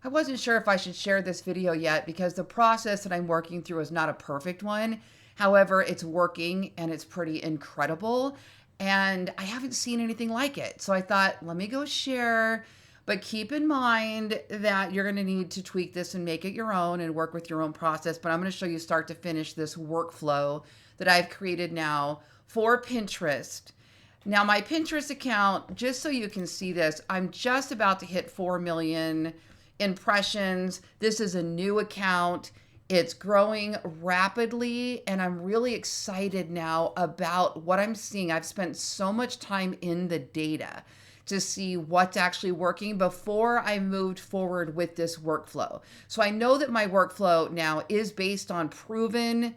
I wasn't sure if I should share this video yet because the process that I'm working through is not a perfect one. However, it's working and it's pretty incredible. And I haven't seen anything like it. So I thought, let me go share. But keep in mind that you're going to need to tweak this and make it your own and work with your own process. But I'm going to show you start to finish this workflow that I've created now for Pinterest. Now, my Pinterest account, just so you can see this, I'm just about to hit 4 million impressions. This is a new account. It's growing rapidly, and I'm really excited now about what I'm seeing. I've spent so much time in the data to see what's actually working before I moved forward with this workflow. So I know that my workflow now is based on proven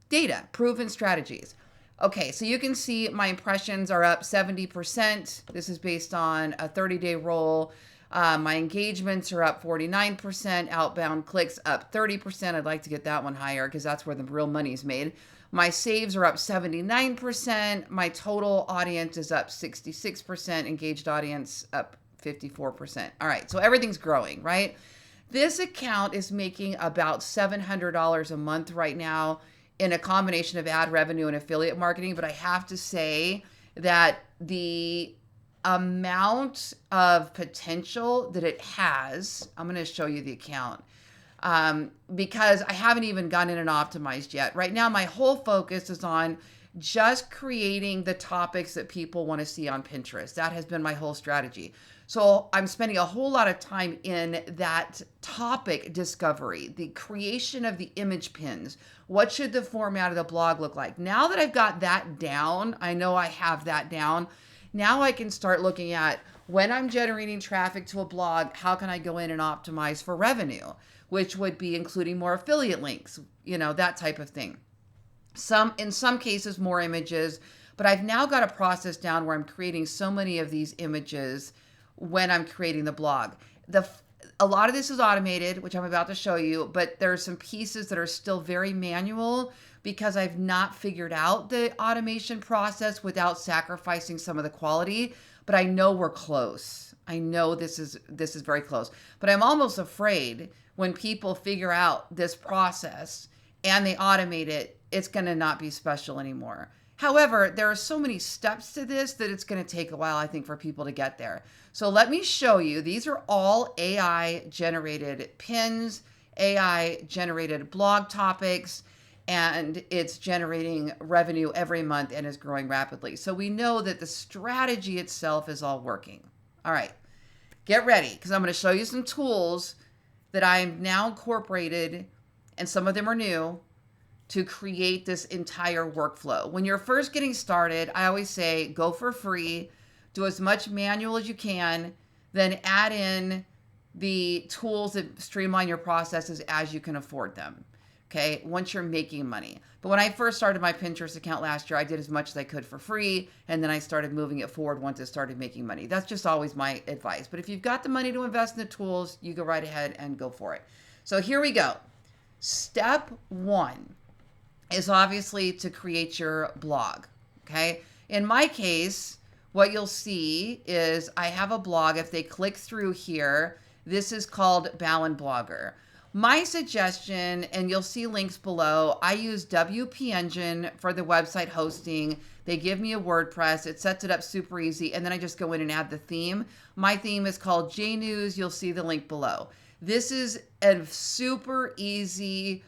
data, proven strategies. Okay, so you can see my impressions are up 70%. This is based on a 30-day roll. My engagements are up 49%. Outbound clicks up 30%. I'd like to get that one higher because that's where the real money's made. My saves are up 79%. My total audience is up 66%. Engaged audience up 54%. All right, so everything's growing, right? This account is making about $700 a month right now in a combination of ad revenue and affiliate marketing. But I have to say that the amount of potential that it has, I'm going to show you the account because I haven't even gone in and optimized yet. Right now, my whole focus is on just creating the topics that people want to see on Pinterest. That has been my whole strategy. So I'm spending a whole lot of time in that topic discovery, the creation of the image pins. What should the format of the blog look like? Now that I've got that down, I know I have that down. Now I can start looking at when I'm generating traffic to a blog, how can I go in and optimize for revenue, which would be including more affiliate links, that type of thing. In some cases, more images, but I've now got a process down where I'm creating so many of these images when I'm creating the blog. A lot of this is automated, which I'm about to show you, but there are some pieces that are still very manual because I've not figured out the automation process without sacrificing some of the quality, but I know we're close. I know this is very close, but I'm almost afraid when people figure out this process and they automate it, it's going to not be special anymore. However, there are so many steps to this that it's going to take a while, I think, for people to get there. So let me show you. These are all AI-generated pins, AI-generated blog topics, and it's generating revenue every month and is growing rapidly. So we know that the strategy itself is all working. All right, get ready because I'm going to show you some tools that I'm now incorporated, and some of them are new, to create this entire workflow. When you're first getting started, I always say go for free, do as much manual as you can, then add in the tools that streamline your processes as you can afford them. Okay, once you're making money. But when I first started my Pinterest account last year, I did as much as I could for free, and then I started moving it forward once it started making money. That's just always my advice. But if you've got the money to invest in the tools, you go right ahead and go for it. So here we go. Step one is obviously to create your blog, okay? In my case, what you'll see is I have a blog. If they click through here, this is called Ballen Blogger. My suggestion, and you'll see links below, I use WP Engine for the website hosting. They give me a WordPress. It sets it up super easy, and then I just go in and add the theme. My theme is called JNews. You'll see the link below. This is a super easy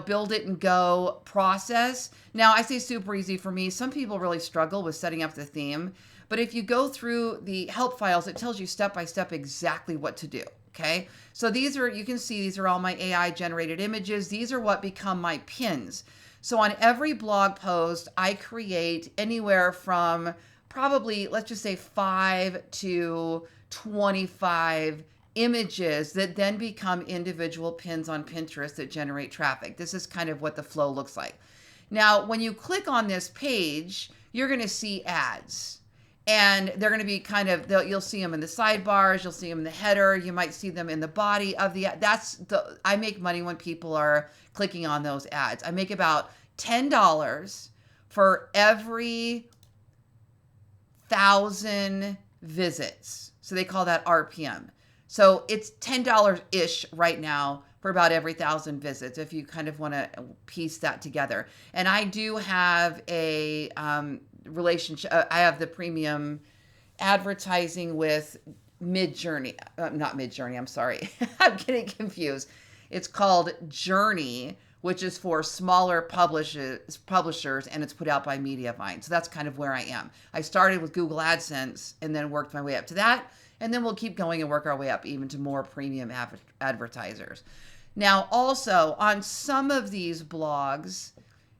build it and go process. Now, I say super easy for me. Some people really struggle with setting up the theme. But if you go through the help files, it tells you step by step exactly what to do. Okay. So you can see these are all my AI generated images. These are what become my pins. So on every blog post, I create anywhere from probably, let's just say 5 to 25 images that then become individual pins on Pinterest that generate traffic. This is kind of what the flow looks like. Now, when you click on this page, you're going to see ads. And they're going to be you'll see them in the sidebars, you'll see them in the header, you might see them in the body of the ad. I make money when people are clicking on those ads. I make about $10 for every 1,000 visits. So they call that RPM. So it's $10-ish right now for about every 1,000 visits, if you kind of want to piece that together. And I do have a relationship. I have the premium advertising with Midjourney, not Midjourney, I'm sorry. I'm getting confused. It's called Journey, which is for smaller publishers, and it's put out by Mediavine. So that's kind of where I am. I started with Google AdSense and then worked my way up to that. And then we'll keep going and work our way up even to more premium advertisers. Now, also on some of these blogs,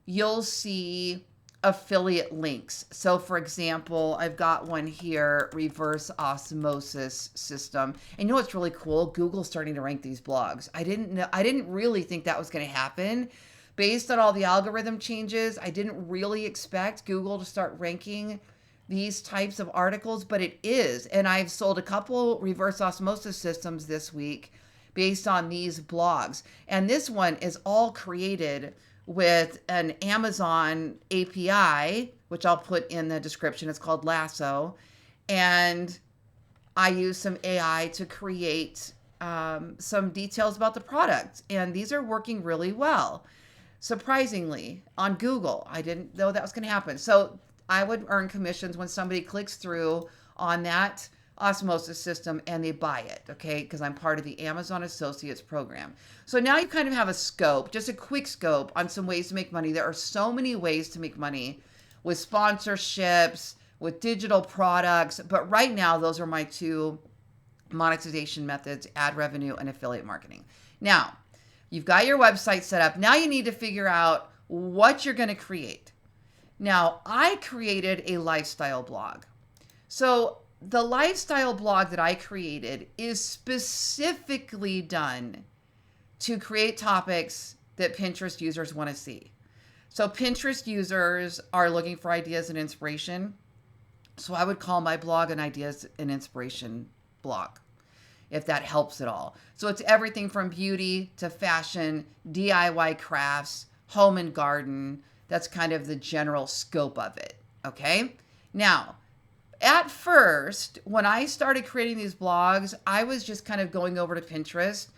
you'll see affiliate links. So for example, I've got one here, reverse osmosis system. And you know what's really cool? Google's starting to rank these blogs. I didn't really think that was going to happen. Based on all the algorithm changes, I didn't really expect Google to start ranking these types of articles, but it is. And I've sold a couple reverse osmosis systems this week based on these blogs. And this one is all created with an Amazon API, which I'll put in the description. It's called Lasso. And I use some AI to create some details about the product. And these are working really well. Surprisingly, on Google, I didn't know that was going to happen. So I would earn commissions when somebody clicks through on that osmosis system and they buy it, okay? Because I'm part of the Amazon Associates program. So now you kind of have a scope, just a quick scope on some ways to make money. There are so many ways to make money with sponsorships, with digital products, but right now those are my two monetization methods: ad revenue and affiliate marketing. Now, you've got your website set up. Now you need to figure out what you're going to create. Now, I created a lifestyle blog. So the lifestyle blog that I created is specifically done to create topics that Pinterest users want to see. So Pinterest users are looking for ideas and inspiration. So I would call my blog an ideas and inspiration blog, if that helps at all. So it's everything from beauty to fashion, DIY crafts, home and garden. That's kind of the general scope of it, okay? Now, at first, when I started creating these blogs, I was just kind of going over to Pinterest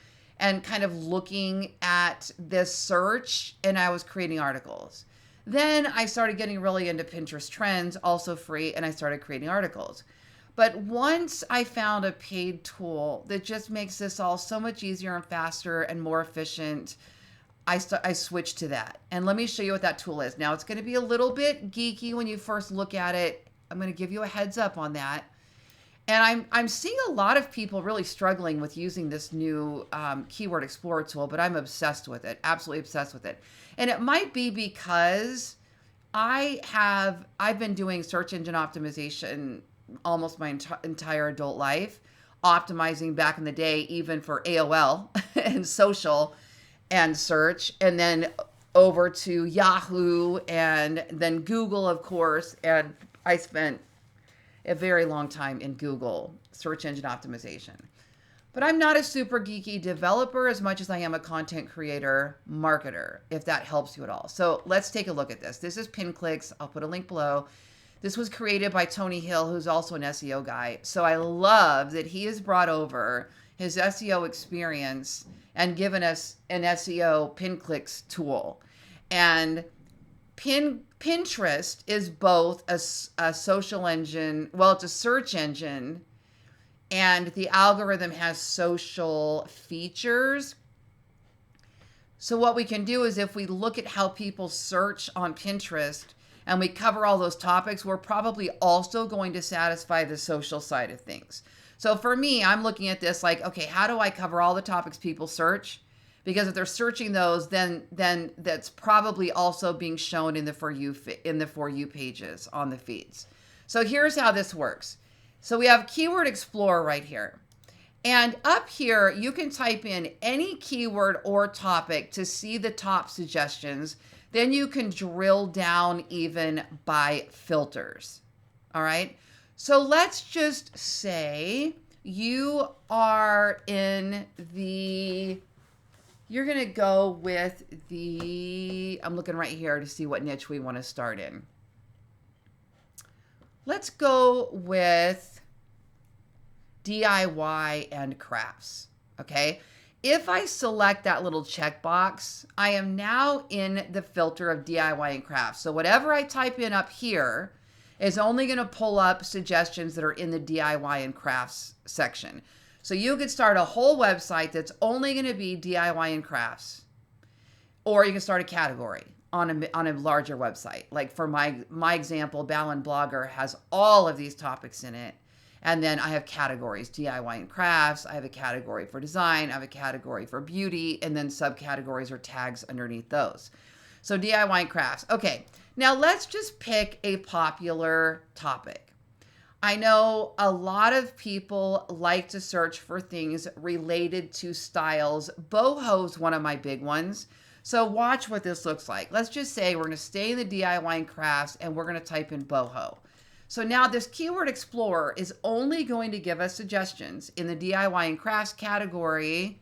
and kind of looking at this search, and I was creating articles. Then I started getting really into Pinterest trends, also free, and I started creating articles. But once I found a paid tool that just makes this all so much easier and faster and more efficient, I switched to that. And let me show you what that tool is. Now, it's going to be a little bit geeky when you first look at it. I'm going to give you a heads up on that. And I'm seeing a lot of people really struggling with using this new Keyword Explorer tool, but I'm obsessed with it, absolutely obsessed with it. And it might be because I've been doing search engine optimization almost my entire adult life, optimizing back in the day, even for AOL and social and search, and then over to Yahoo and then Google, of course. And I spent a very long time in Google search engine optimization. But I'm not a super geeky developer as much as I am a content creator marketer, if that helps you at all. So let's take a look at this. This is PinClicks. I'll put a link below. This was created by Tony Hill, who's also an SEO guy. So I love that he has brought over his SEO experience and given us an SEO PinClicks tool. And Pinterest is both a social engine, well, it's a search engine, and the algorithm has social features. So what we can do is if we look at how people search on Pinterest and we cover all those topics, we're probably also going to satisfy the social side of things. So for me, I'm looking at this like, okay, how do I cover all the topics people search? Because if they're searching those, then that's probably also being shown in the For You pages on the feeds. So here's how this works. So we have Keyword Explorer right here. And up here, you can type in any keyword or topic to see the top suggestions. Then you can drill down even by filters. All right. So let's just say you are in the... You're going to go with I'm looking right here to see what niche we want to start in. Let's go with DIY and crafts. Okay. If I select that little checkbox, I am now in the filter of DIY and crafts. So whatever I type in up here is only going to pull up suggestions that are in the DIY and crafts section. So you could start a whole website that's only going to be DIY and crafts, or you can start a category on a larger website. Like for my example, Ballen Blogger has all of these topics in it. And then I have categories, DIY and crafts. I have a category for design. I have a category for beauty, and then subcategories or tags underneath those. So DIY and crafts. Okay, now let's just pick a popular topic. I know a lot of people like to search for things related to styles. Boho's one of my big ones. So watch what this looks like. Let's just say we're going to stay in the DIY and crafts, and we're going to type in boho. So now this Keyword Explorer is only going to give us suggestions in the DIY and crafts category.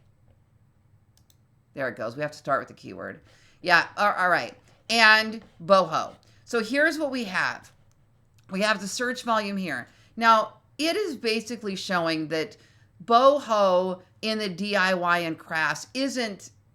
There it goes. We have to start with the keyword. Yeah, all right. And boho. So here's what we have. We have the search volume here. Now, it is basically showing that boho in the DIY and crafts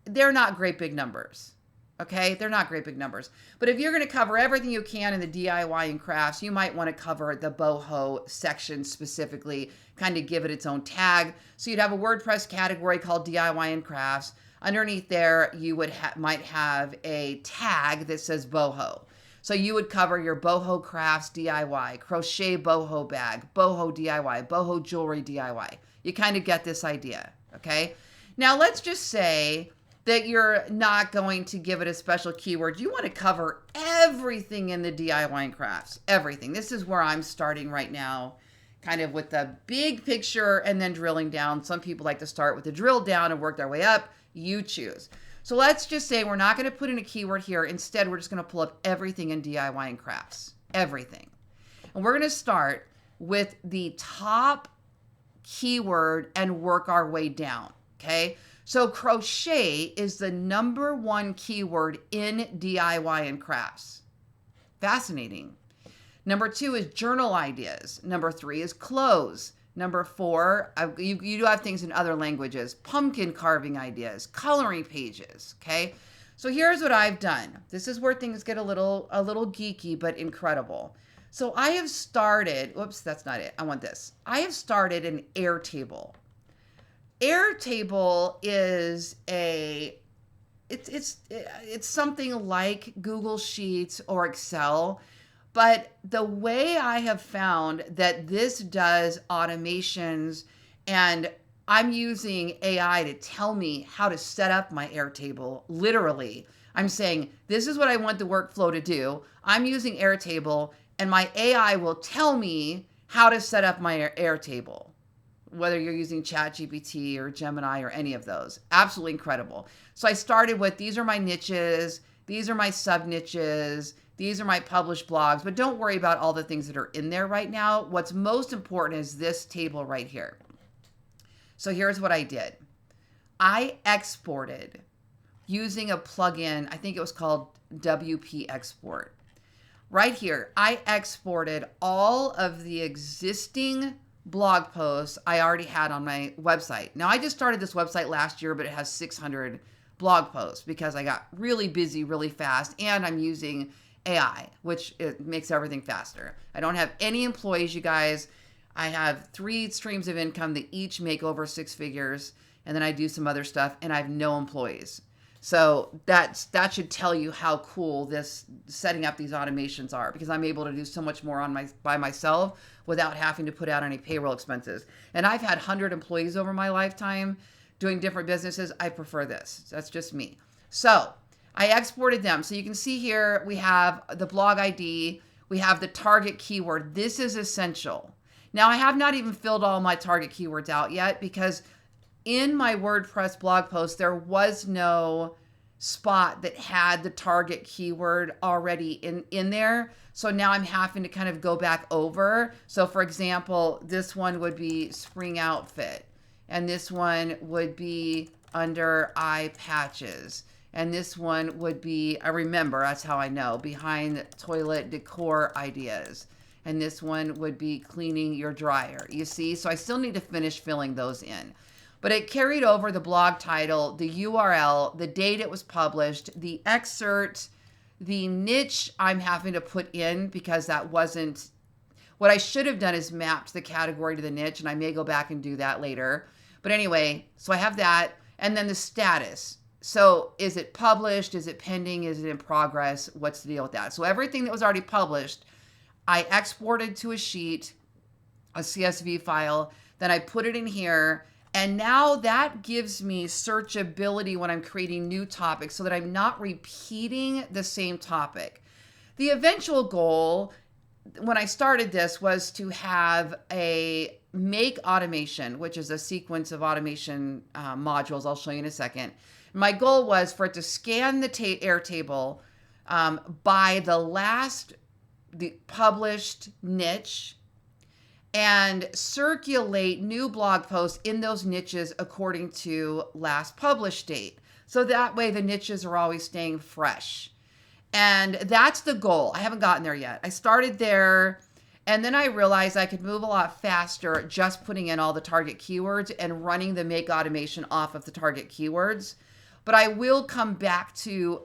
they're not great big numbers. Okay, they're not great big numbers. But if you're going to cover everything you can in the DIY and crafts, you might want to cover the boho section specifically, kind of give it its own tag. So you'd have a WordPress category called DIY and crafts. Underneath there, you would might have a tag that says boho. So you would cover your boho crafts DIY, crochet boho bag, boho DIY, boho jewelry DIY. You kind of get this idea, okay? Now let's just say that you're not going to give it a special keyword. You want to cover everything in the DIY and crafts, everything. This is where I'm starting right now, kind of with the big picture and then drilling down. Some people like to start with the drill down and work their way up. You choose. So let's just say we're not going to put in a keyword here. Instead, we're just going to pull up everything in DIY and crafts, everything. And we're going to start with the top keyword and work our way down, okay? So crochet is the #1 keyword in DIY and crafts. Fascinating. Number 2 is journal ideas. Number 3 is clothes. Number 4, you do have things in other languages, pumpkin carving ideas, coloring pages, okay? So here's what I've done. This is where things get a little geeky, but incredible. So I have started, whoops, that's not it. I want this. I have started an Airtable. Airtable is it's something like Google Sheets or Excel, but the way I have found that this does automations, and I'm using AI to tell me how to set up my Airtable. Literally, I'm saying, this is what I want the workflow to do. I'm using Airtable, and my AI will tell me how to set up my Airtable. Whether you're using ChatGPT or Gemini or any of those. Absolutely incredible. So I started with, these are my niches, these are my sub niches, these are my published blogs, but don't worry about all the things that are in there right now. What's most important is this table right here. So here's what I did. I exported using a plugin, I think it was called WP Export. Right here, I exported all of the existing blog posts I already had on my website. Now, I just started this website last year, but it has 600 blog posts because I got really busy really fast, and I'm using AI, which it makes everything faster. I don't have any employees, you guys. I have 3 streams of income that each make over 6 figures, and then I do some other stuff, and I have no employees. So that should tell you how cool this setting up these automations are, because I'm able to do so much more by myself without having to put out any payroll expenses. And I've had 100 employees over my lifetime doing different businesses. I prefer this. That's just me. So I exported them. So you can see here we have the blog ID. We have the target keyword. This is essential. Now, I have not even filled all my target keywords out yet, because in my WordPress blog post, there was no spot that had the target keyword already in there. So now I'm having to kind of go back over. So for example, this one would be spring outfit, and this one would be under eye patches. And this one would be, I remember, that's how I know, behind toilet decor ideas. And this one would be cleaning your dryer. You see? So I still need to finish filling those in. But it carried over the blog title, the URL, the date it was published, the excerpt, the niche I'm having to put in because that wasn't, what I should have done is mapped the category to the niche, and I may go back and do that later. But anyway, so I have that, and then the status. So is it published? Is it pending? Is it in progress? What's the deal with that? So everything that was already published, I exported to a sheet, a CSV file, then I put it in here, and now that gives me searchability when I'm creating new topics so that I'm not repeating the same topic. The eventual goal when I started this was to have a make automation, which is a sequence of automation modules I'll show you in a second. My goal was for it to scan the Airtable by the published niche and circulate new blog posts in those niches according to last published date. So that way the niches are always staying fresh. And that's the goal. I haven't gotten there yet. I started there, and then I realized I could move a lot faster just putting in all the target keywords and running the make automation off of the target keywords. But I will come back to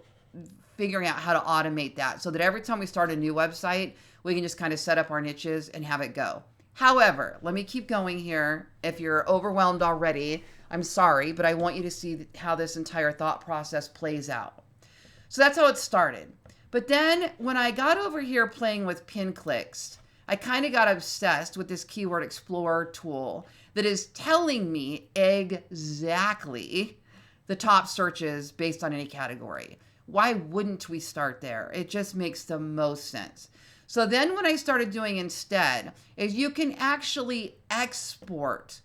figuring out how to automate that so that every time we start a new website, we can just kind of set up our niches and have it go. However, let me keep going here. If you're overwhelmed already, I'm sorry, but I want you to see how this entire thought process plays out. So that's how it started. But then when I got over here playing with pin clicks, I kind of got obsessed with this Keyword Explorer tool that is telling me exactly the top searches based on any category. Why wouldn't we start there? It just makes the most sense. So then what I started doing instead is you can actually export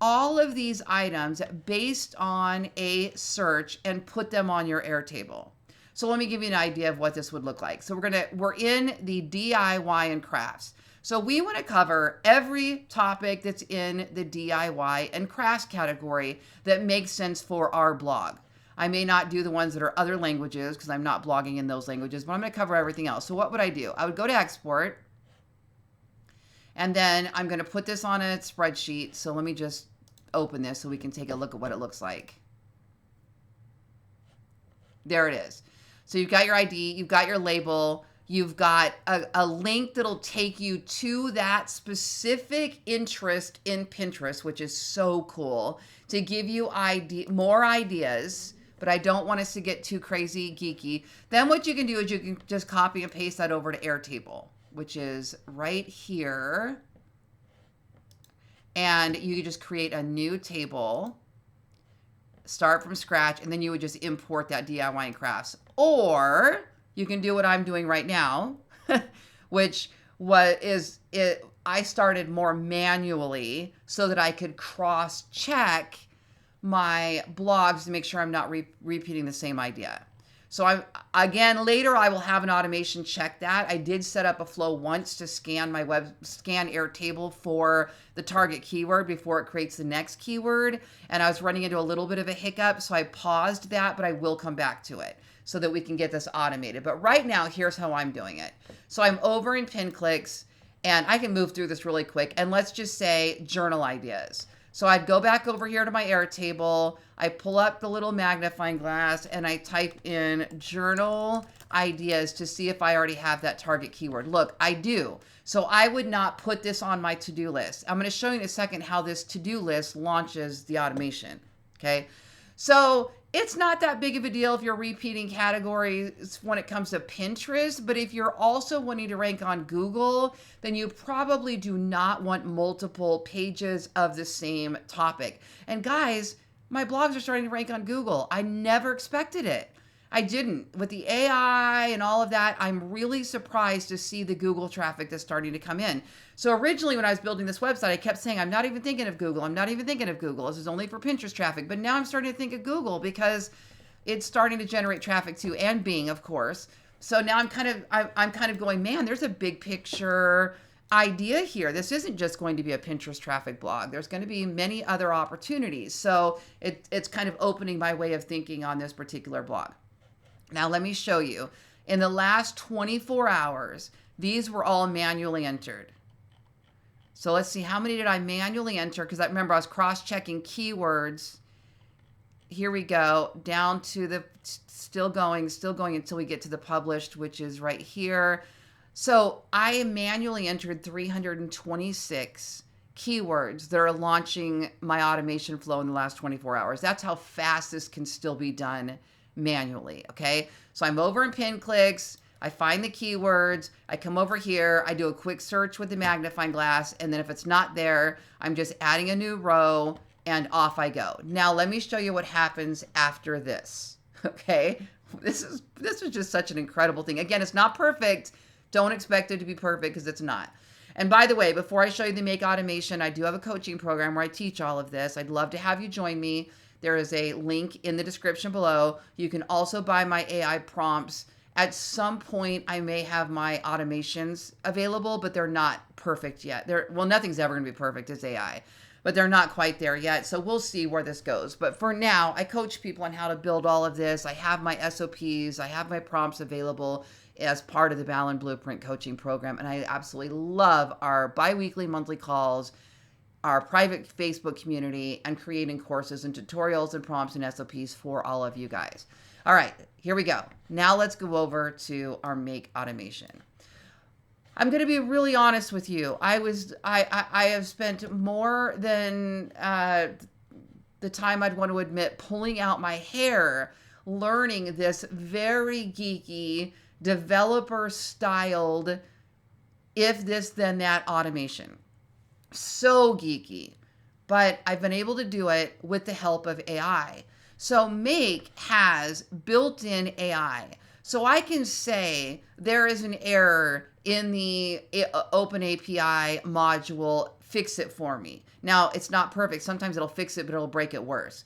all of these items based on a search and put them on your Airtable. So let me give you an idea of what this would look like. So we're in the DIY and crafts. So we want to cover every topic that's in the DIY and crafts category that makes sense for our blog. I may not do the ones that are other languages because I'm not blogging in those languages, but I'm going to cover everything else. So what would I do? I would go to export, and then I'm going to put this on a spreadsheet. So let me just open this so we can take a look at what it looks like. There it is. So you've got your ID, you've got your label, you've got a link that'll take you to that specific interest in Pinterest, which is so cool, to give you more ideas. But I don't want us to get too crazy geeky. Then what you can do is you can just copy and paste that over to Airtable, which is right here. And you can just create a new table, start from scratch, and then you would just import that DIY and crafts. Or you can do what I'm doing right now, which I started more manually so that I could cross-check my blogs to make sure I'm not repeating the same idea. So later I will have an automation check that. I did set up a flow once to scan Airtable for the target keyword before it creates the next keyword. And I was running into a little bit of a hiccup, so I paused that, but I will come back to it so that we can get this automated. But right now, here's how I'm doing it. So I'm over in pin clicks, and I can move through this really quick. And let's just say journal ideas. So I'd go back over here to my Airtable, I pull up the little magnifying glass, and I type in journal ideas to see if I already have that target keyword. Look, I do. So I would not put this on my to-do list. I'm going to show you in a second how this to-do list launches the automation. Okay. So it's not that big of a deal if you're repeating categories when it comes to Pinterest, but if you're also wanting to rank on Google, then you probably do not want multiple pages of the same topic. And guys, my blogs are starting to rank on Google. I never expected it. I didn't. With the AI and all of that, I'm really surprised to see the Google traffic that's starting to come in. So originally when I was building this website, I kept saying, I'm not even thinking of Google. I'm not even thinking of Google. This is only for Pinterest traffic. But now I'm starting to think of Google because it's starting to generate traffic too, and Bing, of course. So now I'm kind of going, man, there's a big picture idea here. This isn't just going to be a Pinterest traffic blog. There's going to be many other opportunities. So it's kind of opening my way of thinking on this particular blog. Now let me show you. In the last 24 hours, These were all manually entered. So let's see, how many did I manually enter? Because I remember I was cross-checking keywords. Here we go, down to the still going until we get to the published, which is right here. So I manually entered 326 keywords that are launching my automation flow in the last 24 hours. That's how fast this can still be done manually, okay? So I'm over in pin clicks. I find the keywords, I come over here, I do a quick search with the magnifying glass, and then if it's not there, I'm just adding a new row, and off I go. Now, let me show you what happens after this, okay? This is just such an incredible thing. Again, it's not perfect. Don't expect it to be perfect because it's not. And by the way, before I show you the Make Automation, I do have a coaching program where I teach all of this. I'd love to have you join me. There is a link in the description below. You can also buy my AI prompts. At some point, I may have my automations available, but they're not perfect yet. Well, nothing's ever going to be perfect as AI, but they're not quite there yet. So we'll see where this goes. But for now, I coach people on how to build all of this. I have my SOPs. I have my prompts available as part of the Ballen Blueprint coaching program. And I absolutely love our bi-weekly, monthly calls, our private Facebook community, and creating courses and tutorials and prompts and SOPs for all of you guys. All right, here we go. Now let's go over to our Make Automation. I'm going to be really honest with you. I have spent more than the time I'd want to admit pulling out my hair, learning this very geeky, developer-styled if this then that automation. So geeky, but I've been able to do it with the help of AI. So Make has built-in AI. So I can say there is an error in the Open API module, fix it for me. Now, it's not perfect. Sometimes it'll fix it, but it'll break it worse.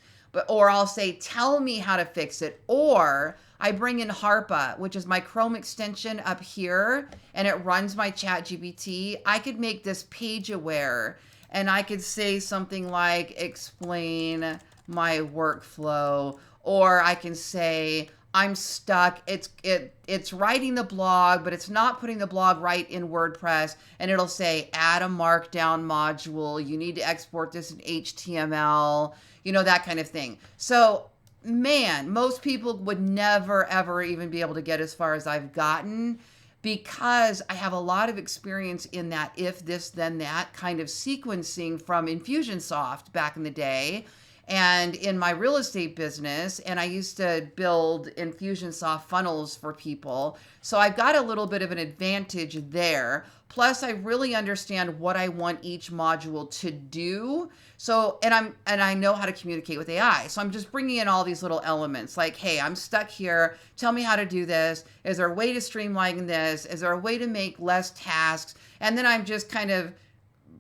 Or I'll say, tell me how to fix it. Or I bring in Harpa, which is my Chrome extension up here, and it runs my ChatGPT. I could make this page aware, and I could say something like, explain my workflow, or I can say, I'm stuck. It's writing the blog, but it's not putting the blog right in WordPress. And it'll say, add a markdown module. You need to export this in HTML, that kind of thing. So, man, most people would never, ever even be able to get as far as I've gotten because I have a lot of experience in that if this, then that kind of sequencing from Infusionsoft back in the day. And in my real estate business, and I used to build Infusionsoft funnels for people. So I've got a little bit of an advantage there. Plus, I really understand what I want each module to do. So, and I know how to communicate with AI. So I'm just bringing in all these little elements like, hey, I'm stuck here. Tell me how to do this. Is there a way to streamline this? Is there a way to make less tasks? And then I'm just kind of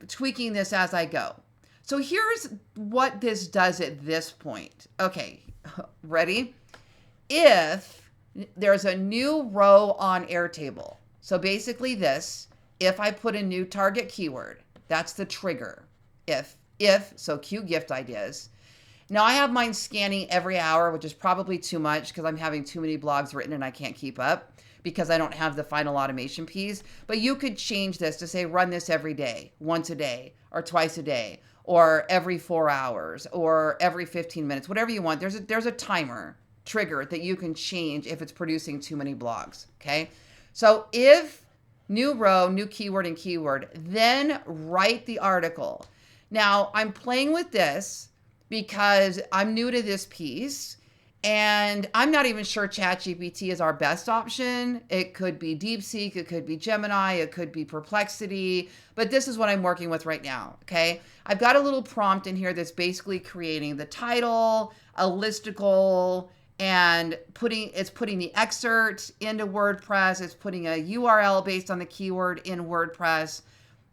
tweaking this as I go. So here's what this does at this point. Okay, ready? If there's a new row on Airtable, so basically this, if I put a new target keyword, that's the trigger. So cue gift ideas. Now I have mine scanning every hour, which is probably too much because I'm having too many blogs written and I can't keep up because I don't have the final automation piece. But you could change this to say, run this every day, once a day, or twice a day, or every 4 hours, or every 15 minutes, whatever you want. There's a timer trigger that you can change if it's producing too many blogs, okay? So if new row, new keyword and keyword, then write the article. Now, I'm playing with this because I'm new to this piece, and I'm not even sure ChatGPT is our best option. It could be DeepSeek, it could be Gemini, it could be Perplexity, but this is what I'm working with right now, okay? I've got a little prompt in here that's basically creating the title, a listicle, and it's putting the excerpt into WordPress. It's putting a URL based on the keyword in WordPress,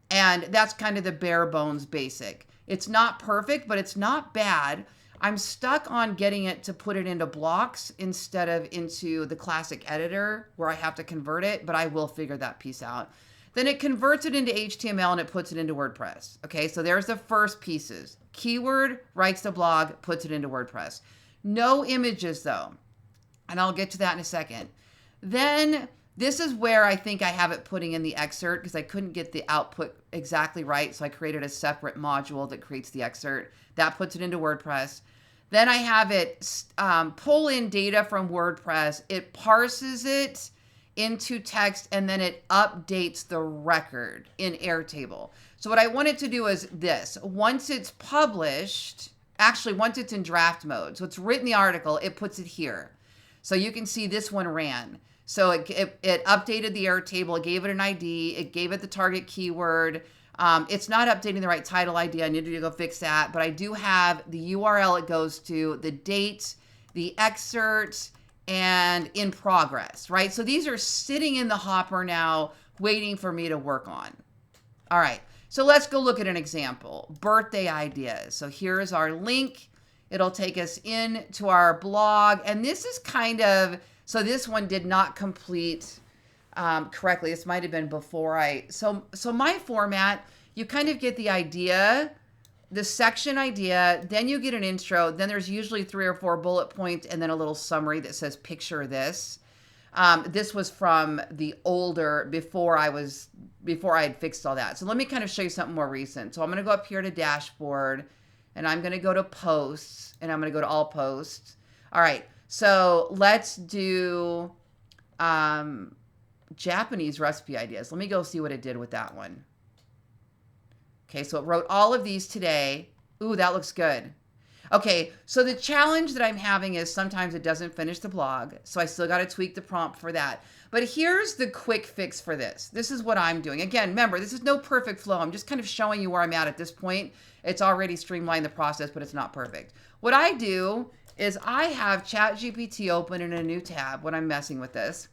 and that's kind of the bare bones basic. It's not perfect, but it's not bad. I'm stuck on getting it to put it into blocks instead of into the classic editor where I have to convert it, but I will figure that piece out. Then it converts it into HTML and it puts it into WordPress. Okay, so there's the first pieces. Keyword, writes the blog, puts it into WordPress. No images though, and I'll get to that in a second. Then This is where I think I have it putting in the excerpt because I couldn't get the output exactly right. So I created a separate module that creates the excerpt. That puts it into WordPress. Then I have it pull in data from WordPress. It parses it into text, and then it updates the record in Airtable. So what I wanted to do is this. Once it's published, actually once it's in draft mode, so it's written the article, it puts it here. So you can see this one ran. So it updated the Airtable, it gave it an ID, it gave it the target keyword. It's not updating the right title ID. I need to go fix that. But I do have the URL it goes to, the date, the excerpt, and in progress, right? So these are sitting in the hopper now, waiting for me to work on. All right, so let's go look at an example. Birthday ideas. So here's our link. It'll take us into our blog. And this is kind of, so this one did not complete correctly. This might have been before so my format, you kind of get the idea, the section idea, then you get an intro, then there's usually 3 or 4 bullet points, and then a little summary that says, picture this. This was from the older, before I had fixed all that. So let me kind of show you something more recent. So I'm going to go up here to dashboard, and I'm going to go to posts, and I'm going to go to all posts. All right. So let's do Japanese recipe ideas. Let me go see what it did with that one. Okay, so it wrote all of these today. Ooh, that looks good. Okay, so the challenge that I'm having is sometimes it doesn't finish the blog, so I still got to tweak the prompt for that. But here's the quick fix for this. This is what I'm doing. Again, remember, this is no perfect flow. I'm just kind of showing you where I'm at this point. It's already streamlined the process, but it's not perfect. What I do is I have ChatGPT open in a new tab when I'm messing with this.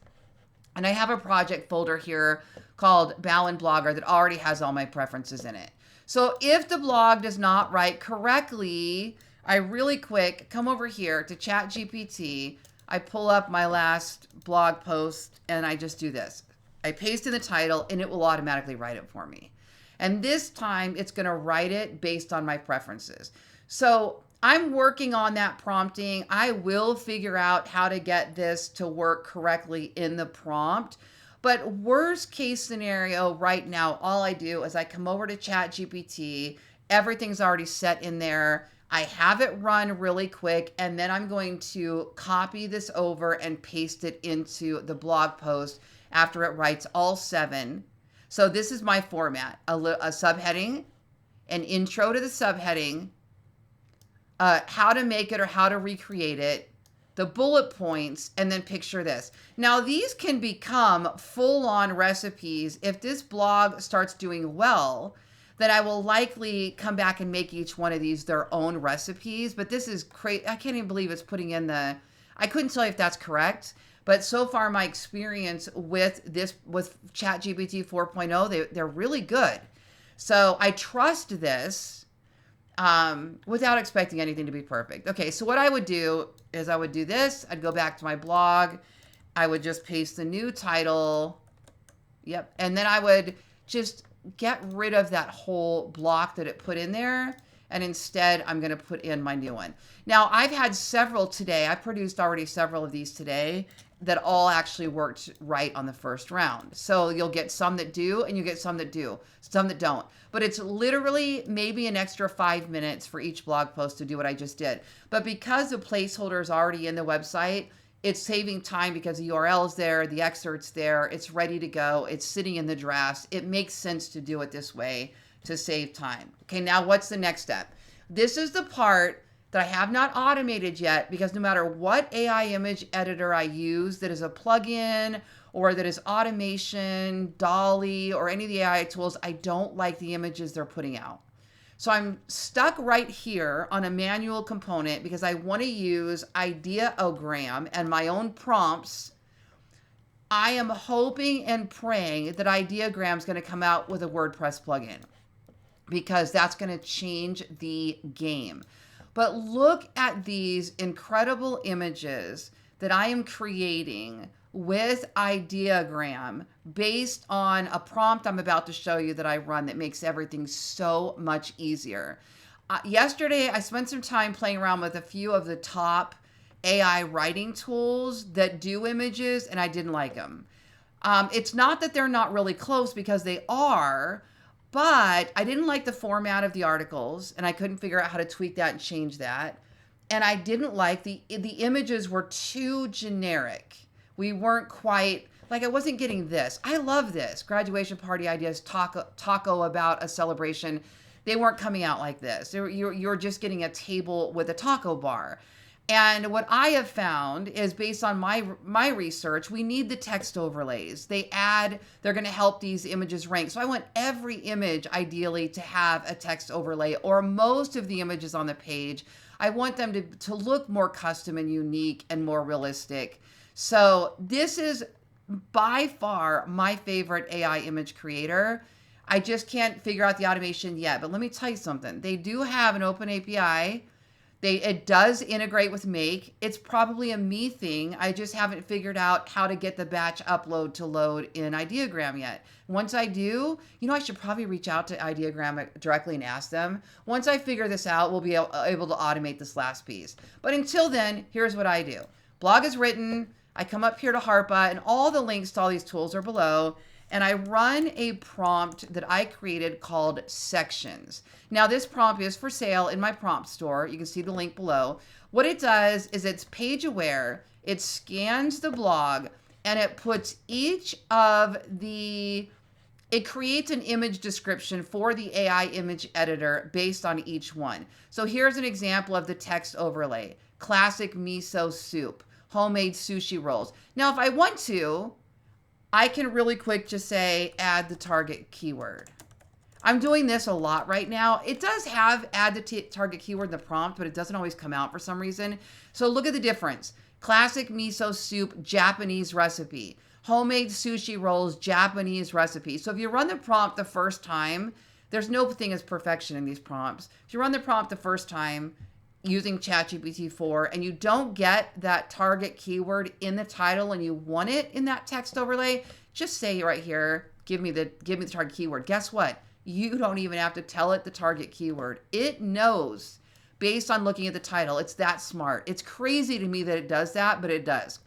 And I have a project folder here called Ballen Blogger that already has all my preferences in it. So if the blog does not write correctly, I really quick come over here to ChatGPT. I pull up my last blog post and I just do this. I paste in the title and it will automatically write it for me. And this time it's going to write it based on my preferences. So I'm working on that prompting. I will figure out how to get this to work correctly in the prompt. But worst case scenario right now, all I do is I come over to ChatGPT. Everything's already set in there. I have it run really quick, and then I'm going to copy this over and paste it into the blog post after it writes all 7. So this is my format, a subheading, an intro to the subheading, how to make it or how to recreate it, the bullet points, and then picture this. Now, these can become full-on recipes. If this blog starts doing well, then I will likely come back and make each one of these their own recipes. But this is crazy. I can't even believe it's putting in I couldn't tell you if that's correct. But so far, my experience with ChatGPT 4.0, they're really good. So I trust this without expecting anything to be perfect. Okay, so what I would do is I would do this. I'd go back to my blog. I would just paste the new title. Yep. And then I would just get rid of that whole block that it put in there. And instead, I'm going to put in my new one. Now, I've had several today. I produced already several of these today that all actually worked right on the first round. So you'll get some that do, and you get some that do, some that don't. But it's literally maybe an extra 5 minutes for each blog post to do what I just did. But because the placeholder is already in the website, it's saving time because the URL is there, the excerpt's there, it's ready to go, it's sitting in the drafts. It makes sense to do it this way to save time. Okay, now what's the next step? This is the part that I have not automated yet, because no matter what AI image editor I use that is a plugin or that is automation, Dolly, or any of the AI tools, I don't like the images they're putting out. So I'm stuck right here on a manual component because I want to use Ideogram and my own prompts. I am hoping and praying that Ideogram is going to come out with a WordPress plugin, because that's going to change the game. But look at these incredible images that I am creating with Ideogram based on a prompt I'm about to show you that I run that makes everything so much easier. Yesterday, I spent some time playing around with a few of the top AI writing tools that do images, and I didn't like them. It's not that they're not really close, because they are, but I didn't like the format of the articles, and I couldn't figure out how to tweak that and change that. And I didn't like the images were too generic. We weren't quite like, I wasn't getting this. I love this. Graduation party ideas, taco about a celebration. They weren't coming out like this. You're just getting a table with a taco bar. And what I have found is, based on my research, we need the text overlays. They're going to help these images rank. So I want every image ideally to have a text overlay, or most of the images on the page. I want them to look more custom and unique and more realistic. So this is by far my favorite AI image creator. I just can't figure out the automation yet. But let me tell you something. They do have an open API. It does integrate with Make. It's probably a me thing. I just haven't figured out how to get the batch upload to load in Ideogram yet. Once I do, I should probably reach out to Ideogram directly and ask them. Once I figure this out, we'll be able to automate this last piece. But until then, here's what I do. Blog is written. I come up here to Harpa, and all the links to all these tools are below. And I run a prompt that I created called sections. Now, this prompt is for sale in my prompt store. You can see the link below. What it does is it's page aware. It scans the blog, and it puts it creates an image description for the AI image editor based on each one. So here's an example of the text overlay. Classic miso soup, homemade sushi rolls. Now, if I want to, I can really quick just say, add the target keyword. I'm doing this a lot right now. It does have add the target keyword in the prompt, but it doesn't always come out for some reason. So look at the difference. Classic miso soup, Japanese recipe. Homemade sushi rolls, Japanese recipe. So if you run the prompt the first time, there's no thing as perfection in these prompts. If you run the prompt the first time using ChatGPT 4 and you don't get that target keyword in the title and you want it in that text overlay, just say right here, give me the target keyword. Guess what? You don't even have to tell it the target keyword. It knows based on looking at the title. It's that smart. It's crazy to me that it does that, but it does.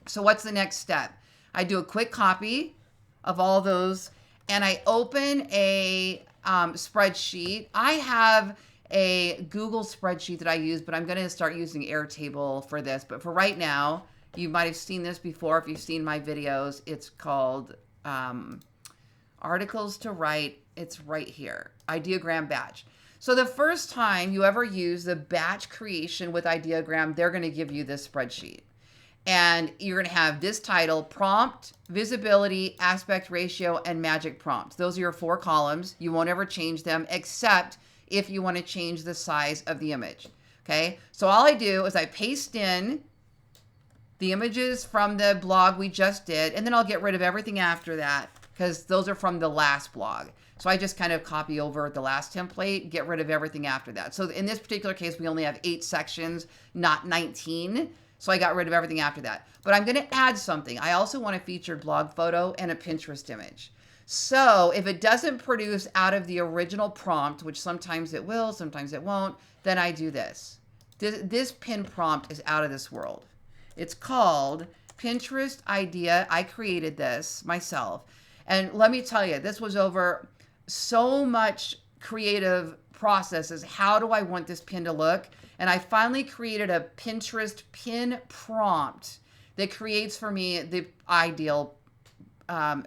So what's the next step? I do a quick copy of all those, and I open a spreadsheet. I have a Google spreadsheet that I use, but I'm going to start using Airtable for this. But for right now, you might have seen this before if you've seen my videos. It's called Articles to Write. It's right here, Ideogram batch. So the first time you ever use the batch creation with Ideogram, they're going to give you this spreadsheet. And you're going to have this title, prompt, visibility, aspect ratio, and magic prompts. Those are your 4 columns. You won't ever change them except if you want to change the size of the image. Okay, so all I do is I paste in the images from the blog we just did, and then I'll get rid of everything after that because those are from the last blog. So I just kind of copy over the last template, get rid of everything after that. So in this particular case, we only have 8 sections, not 19. So I got rid of everything after that. But I'm going to add something. I also want a featured blog photo and a Pinterest image. So if it doesn't produce out of the original prompt, which sometimes it will, sometimes it won't, then I do this. This pin prompt is out of this world. It's called Pinterest Idea. I created this myself. And let me tell you, this was over so much creative processes. How do I want this pin to look? And I finally created a Pinterest pin prompt that creates for me the ideal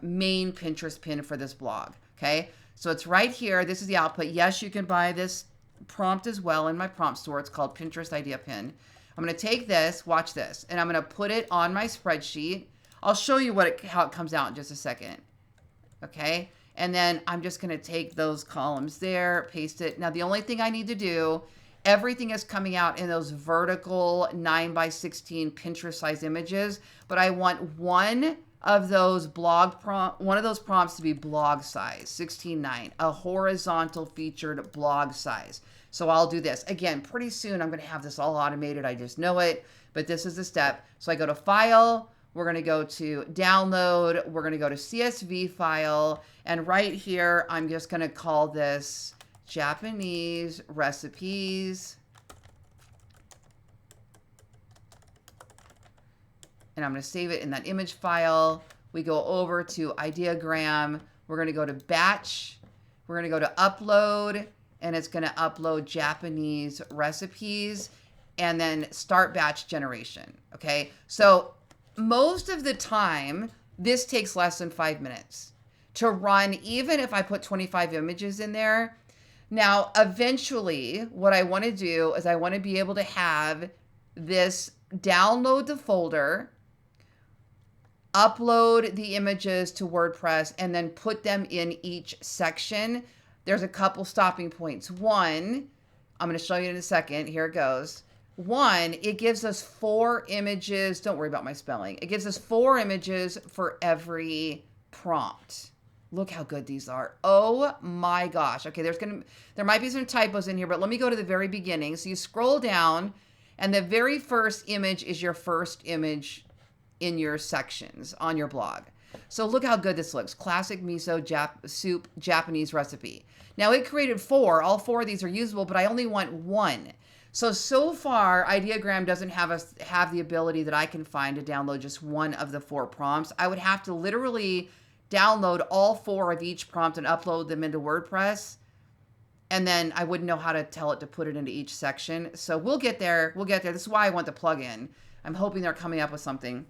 main Pinterest pin for this blog. Okay, so it's right here. This is the output. Yes, you can buy this prompt as well in my prompt store. It's called Pinterest Idea Pin. I'm going to take this, watch this, and I'm going to put it on my spreadsheet. I'll show you how it comes out in just a second. Okay, and then I'm just going to take those columns there, paste it. Now, the only thing I need to do, everything is coming out in those vertical 9x16 Pinterest size images, but I want one of those prompts to be blog size, 16:9, a horizontal featured blog size. So I'll do this. Again, pretty soon I'm going to have this all automated. I just know it, but this is the step. So I go to File, we're going to go to Download, we're going to go to CSV file, and right here I'm just going to call this Japanese recipes. And I'm going to save it in that image file. we go over to ideogram. We're going to go to batch. We're going to go to upload, and it's going to upload Japanese recipes and then start batch generation. Okay. So most of the time, this takes less than 5 minutes to run, even if I put 25 images in there. Now, eventually, what I want to do is I want to be able to have this download the folder, upload the images to WordPress, and then put them in each section. There's a couple stopping points. One, I'm going to show you in a second. Here it goes. One, it gives us 4 images. Don't worry about my spelling. It gives us 4 images for every prompt. Look how good these are. Oh my gosh. Okay, there might be some typos in here, but let me go to the very beginning. So you scroll down, and the very first image is your first image in your sections on your blog. So look how good this looks. Classic miso soup Japanese recipe. Now it created 4. All 4 of these are usable, but I only want 1. So far, Ideogram doesn't have the ability that I can find to download just 1 of the 4 prompts. I would have to literally download all 4 of each prompt and upload them into WordPress. And then I wouldn't know how to tell it to put it into each section. So we'll get there. We'll get there. This is why I want the plugin. I'm hoping they're coming up with something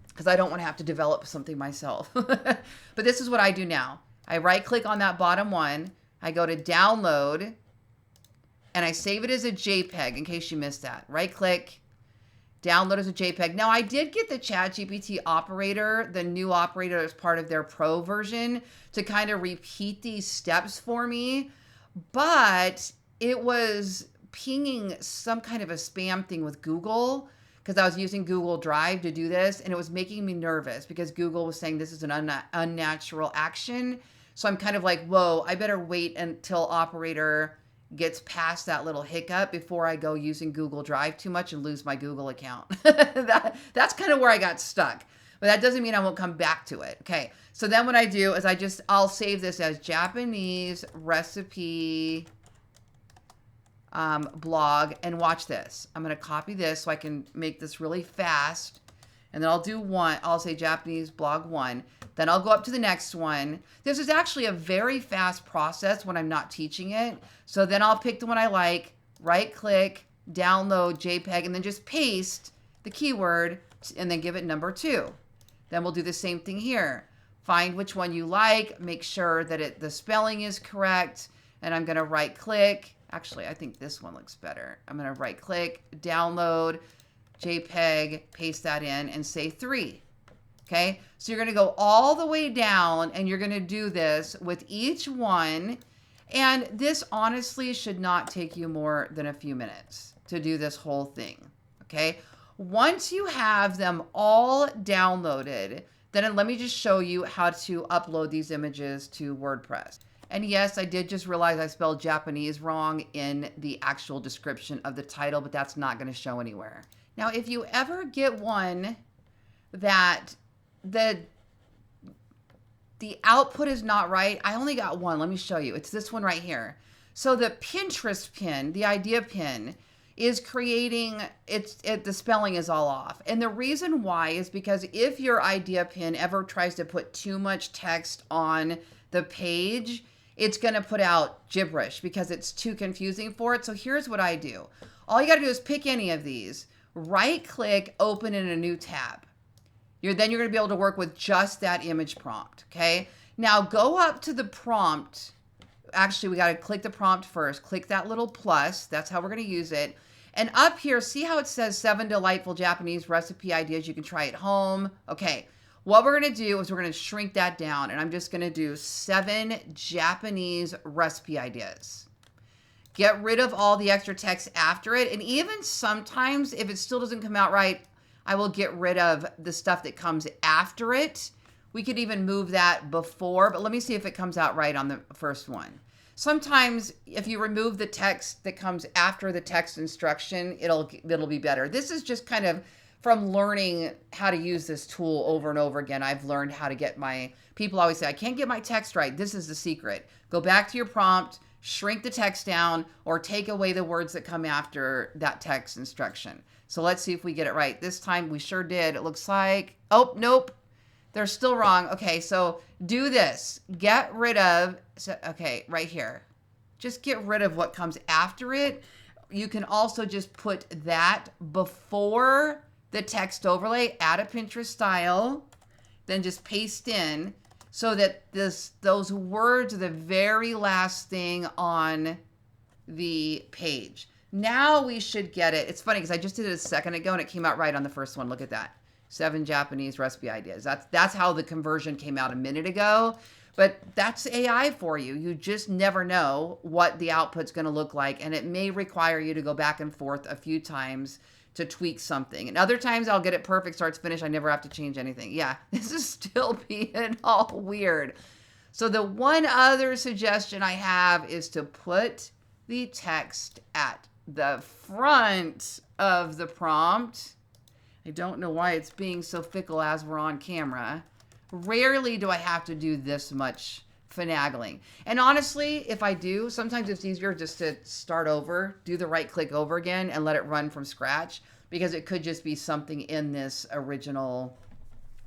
because I don't want to have to develop something myself. But this is what I do now. I right click on that bottom one. I go to download and I save it as a JPEG in case you missed that. Right click. Download as a JPEG. Now, I did get the ChatGPT operator, the new operator as part of their pro version, to kind of repeat these steps for me, but it was pinging some kind of a spam thing with Google because I was using Google Drive to do this, and it was making me nervous because Google was saying this is an unnatural action. So I'm kind of like, whoa, I better wait until operator gets past that little hiccup before I go using Google Drive too much and lose my Google account. That's kind of where I got stuck. But that doesn't mean I won't come back to it. Okay. So then what I do is I'll save this as Japanese recipe blog, and watch this. I'm going to copy this so I can make this really fast. And then I'll do one. I'll say Japanese blog 1. Then I'll go up to the next one. This is actually a very fast process when I'm not teaching it. So then I'll pick the one I like, right click, download JPEG, and then just paste the keyword and then give it number 2. Then we'll do the same thing here. Find which one you like, make sure that the spelling is correct, and I'm going to right click. Actually, I think this one looks better. I'm going to right click, download JPEG, paste that in, and say 3. Okay, so you're going to go all the way down, and you're going to do this with each one. And this honestly should not take you more than a few minutes to do this whole thing. Okay, once you have them all downloaded, then let me just show you how to upload these images to WordPress. And yes, I did just realize I spelled Japanese wrong in the actual description of the title, but that's not going to show anywhere. Now, if you ever get one that the output is not right, I only got one. Let me show you. It's this one right here. So the Pinterest pin, the idea pin, is creating, the spelling is all off. And the reason why is because if your idea pin ever tries to put too much text on the page, it's going to put out gibberish because it's too confusing for it. So here's what I do. All you got to do is pick any of these, right click, open in a new tab. Then you're going to be able to work with just that image prompt. Okay. Now go up to the prompt. Actually, we got to click the prompt first. Click that little plus. That's how we're going to use it. And up here, see how it says 7 delightful Japanese recipe ideas you can try at home. Okay. What we're going to do is we're going to shrink that down, and I'm just going to do 7 Japanese recipe ideas. Get rid of all the extra text after it. And even sometimes if it still doesn't come out right, I will get rid of the stuff that comes after it. We could even move that before, but let me see if it comes out right on the first one. Sometimes if you remove the text that comes after the text instruction, it'll be better. This is just kind of from learning how to use this tool over and over again. I've learned how to get people always say, I can't get my text right. This is the secret. Go back to your prompt, shrink the text down, or take away the words that come after that text instruction. So let's see if we get it right. This time we sure did. It looks like, oh, nope. they're still wrong. Okay, so do this. Get rid of, so, okay, right here. Just get rid of what comes after it. You can also just put that before the text overlay, add a Pinterest style, then just paste in so that those words are the very last thing on the page. Now we should get it. It's funny because I just did it a second ago and it came out right on the first one. Look at that. 7 Japanese recipe ideas. That's how the conversion came out a minute ago. But that's AI for you. You just never know what the output's going to look like. And it may require you to go back and forth a few times to tweak something. And other times I'll get it perfect, start to finish. I never have to change anything. Yeah, this is still being all weird. So the one other suggestion I have is to put the text at the front of the prompt. I don't know why it's being so fickle as we're on camera. Rarely do I have to do this much finagling. And honestly, if I do, sometimes it's easier just to start over, do the right click over again and let it run from scratch, because it could just be something in this original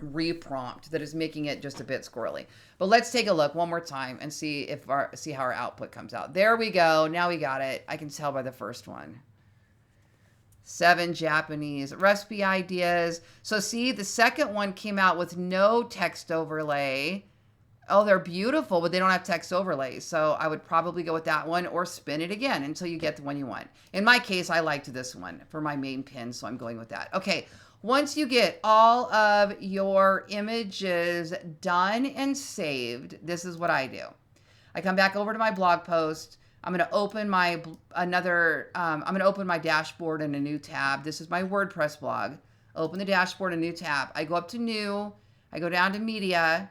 reprompt that is making it just a bit squirrely. But let's take a look one more time and see how our output comes out. There we go. Now we got it. I can tell by the first one. 7 Japanese recipe ideas. So see, the second one came out with no text overlay. Oh, they're beautiful, but they don't have text overlays. So I would probably go with that one or spin it again until you get the one you want. In my case, I liked this one for my main pin, so I'm going with that. Okay, once you get all of your images done and saved, this is what I do. I come back over to my blog post. I'm going to open my dashboard in a new tab. This is my WordPress blog. Open the dashboard, a new tab. I go up to new. I go down to media.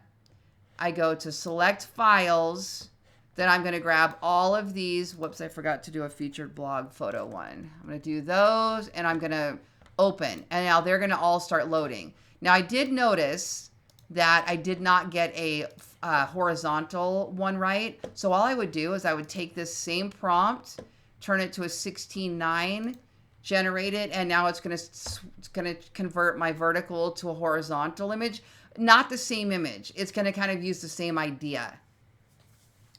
I go to select files. Then I'm going to grab all of these. Whoops, I forgot to do a featured blog photo one. I'm going to do those and I'm going to open. And now they're going to all start loading. Now I did notice that I did not get a horizontal one right. So all I would do is I would take this same prompt, turn it to a 16:9, generate it, and now it's going to convert my vertical to a horizontal image. Not the same image. It's going to kind of use the same idea.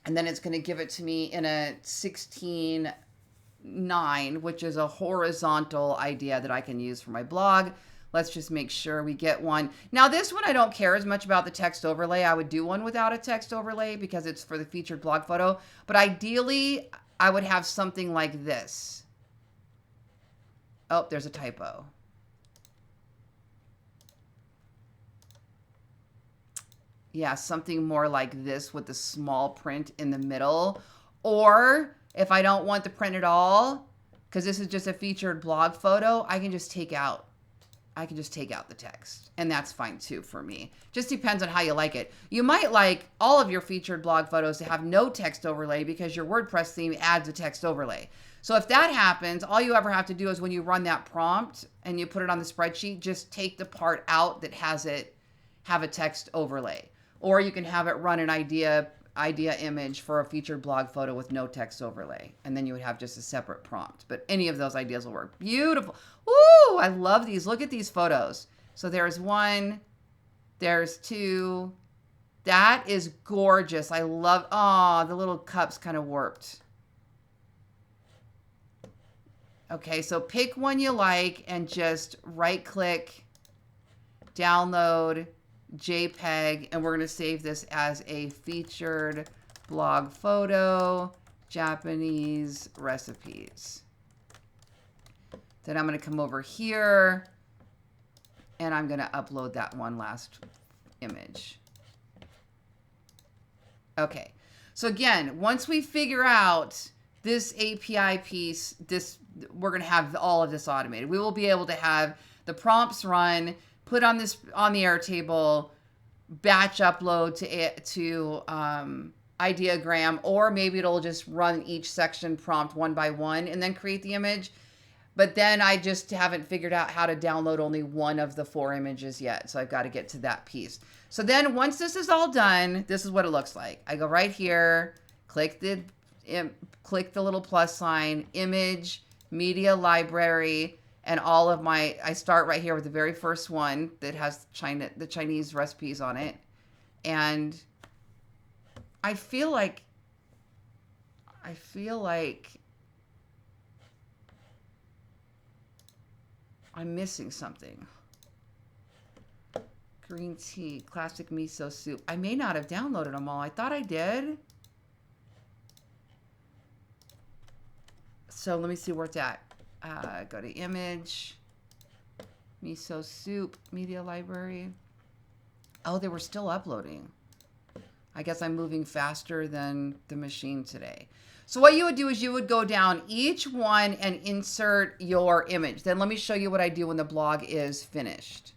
And then it's going to give it to me in a 16:9, which is a horizontal idea that I can use for my blog. Let's just make sure we get one. Now this one, I don't care as much about the text overlay. I would do one without a text overlay because it's for the featured blog photo. But ideally, I would have something like this. Oh, there's a typo. Yeah, something more like this with the small print in the middle. Or if I don't want the print at all, because this is just a featured blog photo, I can just take out the text, and that's fine too for me. Just depends on how you like it. You might like all of your featured blog photos to have no text overlay because your WordPress theme adds a text overlay. So if that happens, all you ever have to do is when you run that prompt and you put it on the spreadsheet, just take the part out that have a text overlay. Or you can have it run an idea image for a featured blog photo with no text overlay. And then you would have just a separate prompt. But any of those ideas will work. Beautiful. Woo! I love these. Look at these photos. So there's one. There's two. That is gorgeous. I love, the little cups kind of warped. Okay, so pick one you like and just right click, download JPEG, and we're going to save this as a featured blog photo, Japanese recipes. Then I'm going to come over here and I'm going to upload that one last image. Okay. So again, once we figure out this API piece, we're going to have all of this automated. We will be able to have the prompts run, put on the Airtable, batch upload to Ideogram, or maybe it'll just run each section prompt one by one and then create the image. But then I just haven't figured out how to download only one of the 4 images yet. So I've got to get to that piece. So then once this is all done, this is what it looks like. I go right here, click the little plus sign, image, media library, And I start right here with the very first one that has the Chinese recipes on it. And I feel like I'm missing something. Green tea, classic miso soup. I may not have downloaded them all. I thought I did. So let me see where it's at. Go to image, miso soup, media library. Oh, they were still uploading. I guess I'm moving faster than the machine today. So what you would do is you would go down each one and insert your image. Then let me show you what I do when the blog is finished.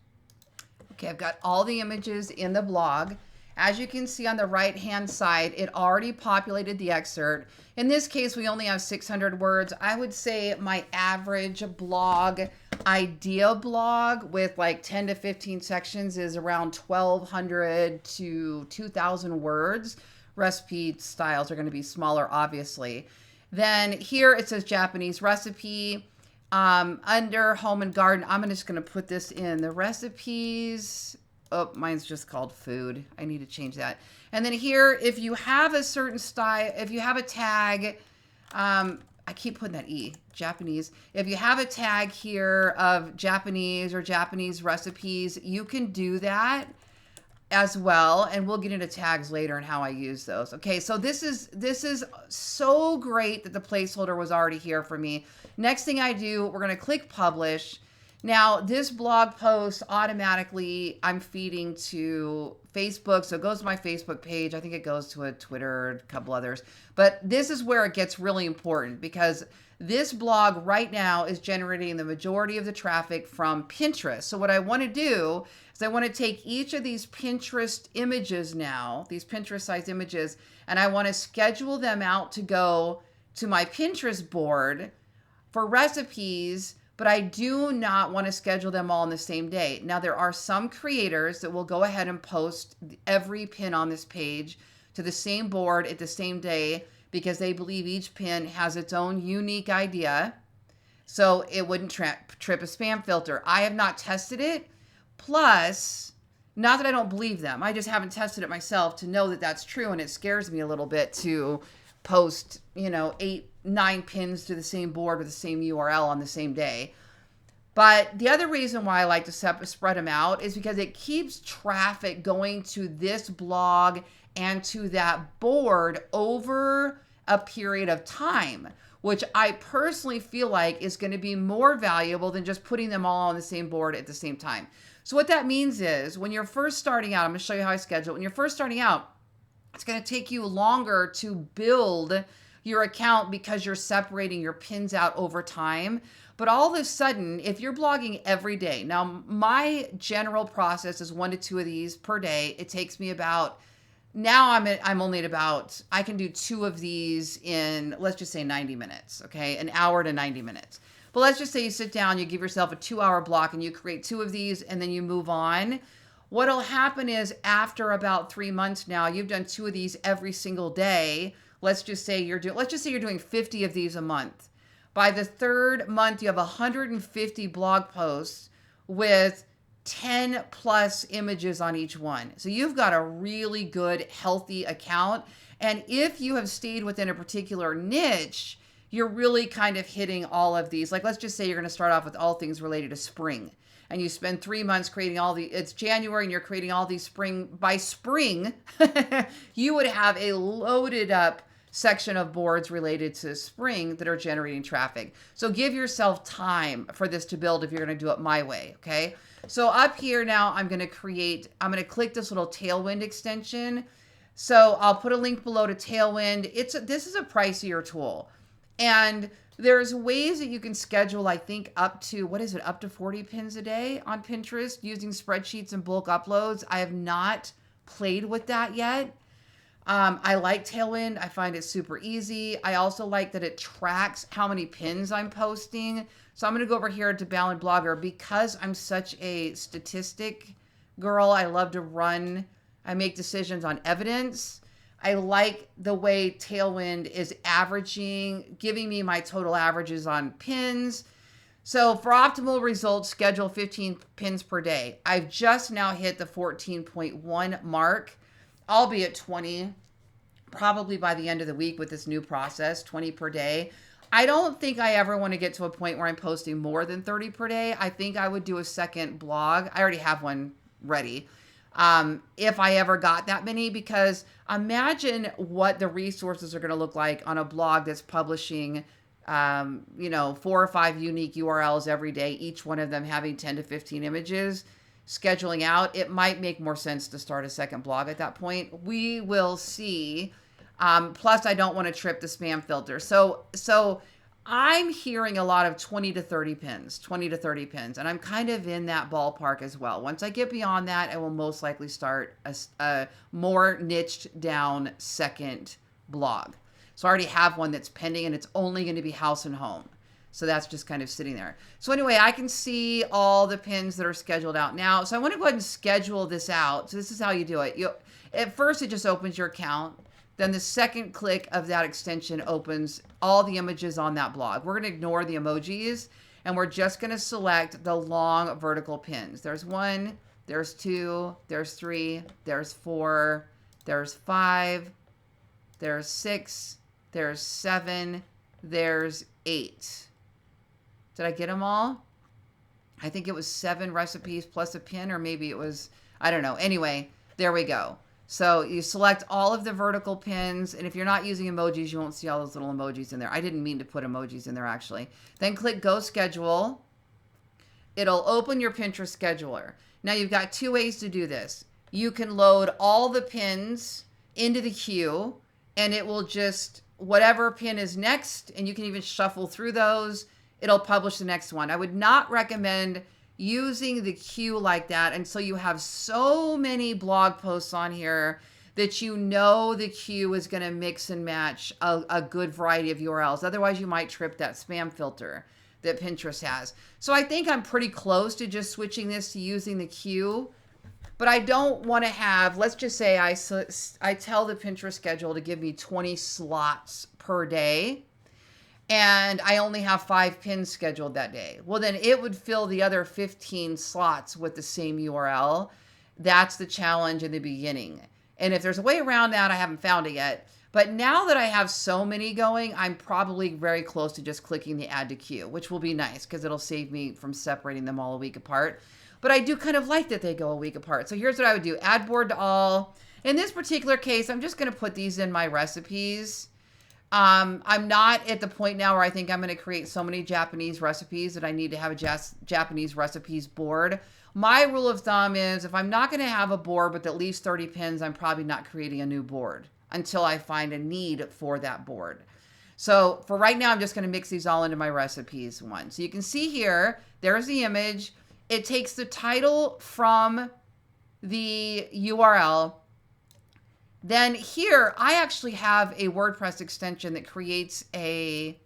Okay, I've got all the images in the blog. As you can see on the right-hand side, it already populated the excerpt. In this case, we only have 600 words. I would say my average blog, idea blog with like 10 to 15 sections is around 1,200 to 2,000 words. Recipe styles are going to be smaller, obviously. Then here it says Japanese recipe. Under home and garden, I'm just going to put this in the recipes. Oh, mine's just called food. I need to change that. And then here, if you have a certain style, if you have a tag, I keep putting that E, Japanese. If you have a tag here of Japanese or Japanese recipes, you can do that as well. And we'll get into tags later and how I use those. Okay, so this is so great that the placeholder was already here for me. Next thing I do, we're going to click publish. Now, this blog post automatically I'm feeding to Facebook. So it goes to my Facebook page. I think it goes to a Twitter, a couple others. But this is where it gets really important because this blog right now is generating the majority of the traffic from Pinterest. So what I want to do is I want to take each of these Pinterest images now, these Pinterest-sized images, and I want to schedule them out to go to my Pinterest board for recipes, but I do not want to schedule them all on the same day. Now, there are some creators that will go ahead and post every pin on this page to the same board at the same day because they believe each pin has its own unique idea, so it wouldn't trip a spam filter. I have not tested it. Plus, not that I don't believe them. I just haven't tested it myself to know that that's true, and it scares me a little bit to post, 8, 9 pins to the same board with the same URL on the same day. But the other reason why I like to spread them out is because it keeps traffic going to this blog and to that board over a period of time, which I personally feel like is going to be more valuable than just putting them all on the same board at the same time. So what that means is when you're first starting out, I'm going to show you how I schedule it. When you're first starting out, it's going to take you longer to build your account because you're separating your pins out over time. But all of a sudden, if you're blogging every day, now my general process is 1 to 2 of these per day. It takes me about, now I'm only at about, I can do 2 of these in, let's just say 90 minutes, okay? An hour to 90 minutes. But let's just say you sit down, you give yourself a 2-hour block and you create 2 of these and then you move on. What'll happen is after about 3 months now, you've done 2 of these every single day. Let's just say you're doing 50 of these a month. By the 3rd month, you have 150 blog posts with 10 plus images on each one. So you've got a really good, healthy account. And if you have stayed within a particular niche, you're really kind of hitting all of these. Like, let's just say you're going to start off with all things related to spring. And you spend 3 months creating it's January and you're creating all these by spring, you would have a loaded up section of boards related to spring that are generating traffic. So give yourself time for this to build if you're going to do it my way, okay? So up here now, I'm going to click this little Tailwind extension. So I'll put a link below to Tailwind. This is a pricier tool. And there's ways that you can schedule, I think, up to 40 pins a day on Pinterest using spreadsheets and bulk uploads. I have not played with that yet. I like Tailwind. I find it super easy. I also like that it tracks how many pins I'm posting. So I'm going to go over here to Ballen Blogger because I'm such a statistic girl. I love to I make decisions on evidence. I like the way Tailwind is giving me my total averages on pins. So for optimal results, schedule 15 pins per day. I've just now hit the 14.1 mark. I'll be at 20 probably by the end of the week with this new process, 20 per day. I don't think I ever want to get to a point where I'm posting more than 30 per day. I think I would do a second blog. I already have one ready. If I ever got that many, because imagine what the resources are going to look like on a blog that's publishing, 4 or 5 unique URLs every day, each one of them having 10 to 15 images, scheduling out. It might make more sense to start a second blog at that point. We will see. Plus, I don't want to trip the spam filter. So I'm hearing a lot of 20 to 30 pins, 20 to 30 pins, and I'm kind of in that ballpark as well. Once I get beyond that, I will most likely start a more niched down second blog. So I already have one that's pending, and it's only going to be house and home. So that's just kind of sitting there. So anyway, I can see all the pins that are scheduled out now. So I want to go ahead and schedule this out. So this is how you do it. At first, it just opens your account. Then the second click of that extension opens all the images on that blog. We're going to ignore the emojis, and we're just going to select the long vertical pins. There's 1, there's 2, there's 3, there's 4, there's 5, there's 6, there's 7, there's 8. Did I get them all? I think it was 7 recipes plus a pin, or maybe it was, I don't know. Anyway, there we go. So you select all of the vertical pins, and if you're not using emojis, you won't see all those little emojis in there. I didn't mean to put emojis in there, actually. Then click Go Schedule. It'll open your Pinterest scheduler. Now, you've got 2 ways to do this. You can load all the pins into the queue, and it will just, whatever pin is next, and you can even shuffle through those, it'll publish the next one. I would not recommend using the queue like that until you have so many blog posts on here that you know the queue is going to mix and match a good variety of URLs. Otherwise, you might trip that spam filter that Pinterest has. So I think I'm pretty close to just switching this to using the queue. But I don't want to have, let's just say I tell the Pinterest schedule to give me 20 slots per day, and I only have 5 pins scheduled that day. Well, then it would fill the other 15 slots with the same URL. That's the challenge in the beginning. And if there's a way around that, I haven't found it yet. But now that I have so many going, I'm probably very close to just clicking the add to queue, which will be nice because it'll save me from separating them all a week apart. But I do kind of like that they go a week apart. So here's what I would do. Add board to all. In this particular case, I'm just going to put these in my recipes. I'm not at the point now where I think I'm going to create so many Japanese recipes that I need to have a Japanese recipes board. My rule of thumb is if I'm not going to have a board with at least 30 pins, I'm probably not creating a new board until I find a need for that board. So for right now, I'm just going to mix these all into my recipes one. So you can see here, there's the image. It takes the title from the URL. Then here, I actually have a WordPress extension that creates a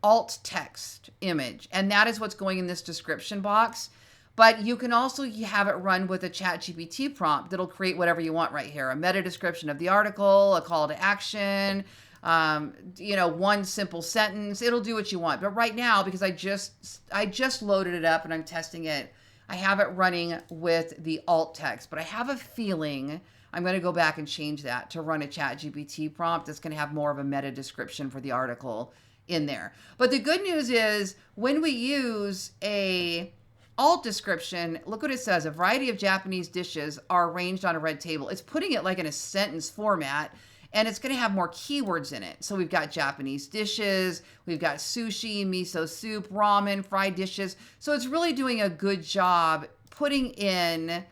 alt text image, and that is what's going in this description box. But you can also have it run with a ChatGPT prompt that'll create whatever you want right here. A meta description of the article, a call to action, one simple sentence. It'll do what you want. But right now, because I just loaded it up and I'm testing it, I have it running with the alt text. But I have a feeling I'm going to go back and change that to run a ChatGPT prompt that's going to have more of a meta description for the article in there. But the good news is when we use a alt description, look what it says. A variety of Japanese dishes are arranged on a red table. It's putting it like in a sentence format, and it's going to have more keywords in it. So we've got Japanese dishes, we've got sushi, miso soup, ramen, fried dishes. So it's really doing a good job putting in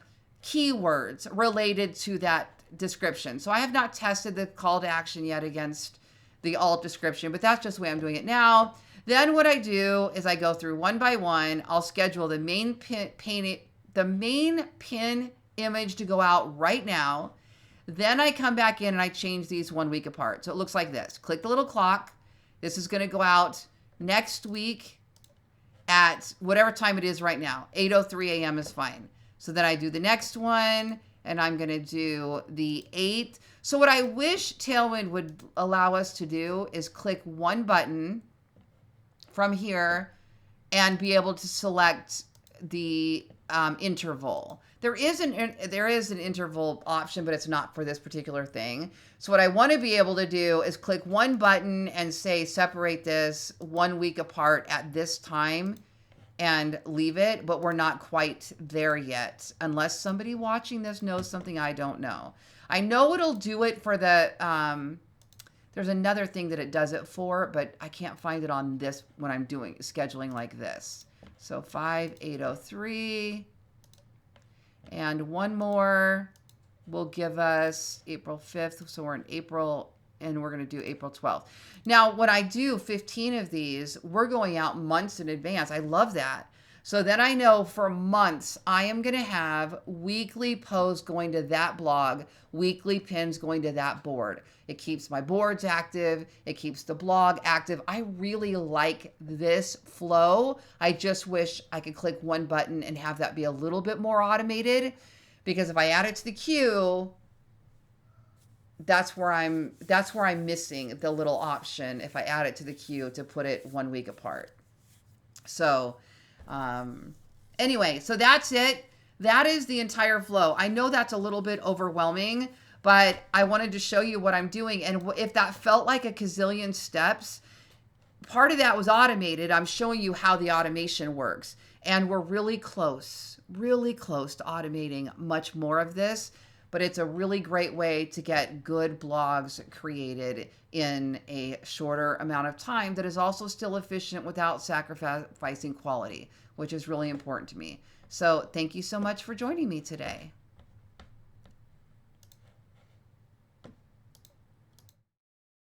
keywords related to that description. So I have not tested the call to action yet against the alt description, but that's just the way I'm doing it now. Then what I do is I go through one by one. I'll schedule the main pin image to go out right now. Then I come back in and I change these 1 week apart. So it looks like this. Click the little clock. This is going to go out next week at whatever time it is right now. 8:03 a.m. is fine. So then I do the next one, and I'm going to do the 8th. So what I wish Tailwind would allow us to do is click one button from here and be able to select the interval. There is an interval option, but it's not for this particular thing. So what I want to be able to do is click one button and say separate this 1 week apart at this time and leave it, but we're not quite there yet unless somebody watching this knows something I don't know. I know it'll do it for the there's another thing that it does it for, but I can't find it on this when I'm doing scheduling like this. So 5803 and one more will give us April 5th. So we're in April and we're going to do April 12th. Now, when I do 15 of these, we're going out months in advance. I love that. So then I know for months, I am going to have weekly posts going to that blog, weekly pins going to that board. It keeps my boards active. It keeps the blog active. I really like this flow. I just wish I could click one button and have that be a little bit more automated, because if I add it to the queue, that's where I'm missing the little option if I add it to the queue to put it 1 week apart. So anyway, so that's it. That is the entire flow. I know that's a little bit overwhelming, but I wanted to show you what I'm doing. And if that felt like a gazillion steps, part of that was automated. I'm showing you how the automation works. And we're really close to automating much more of this. But it's a really great way to get good blogs created in a shorter amount of time that is also still efficient without sacrificing quality, which is really important to me. So thank you so much for joining me today.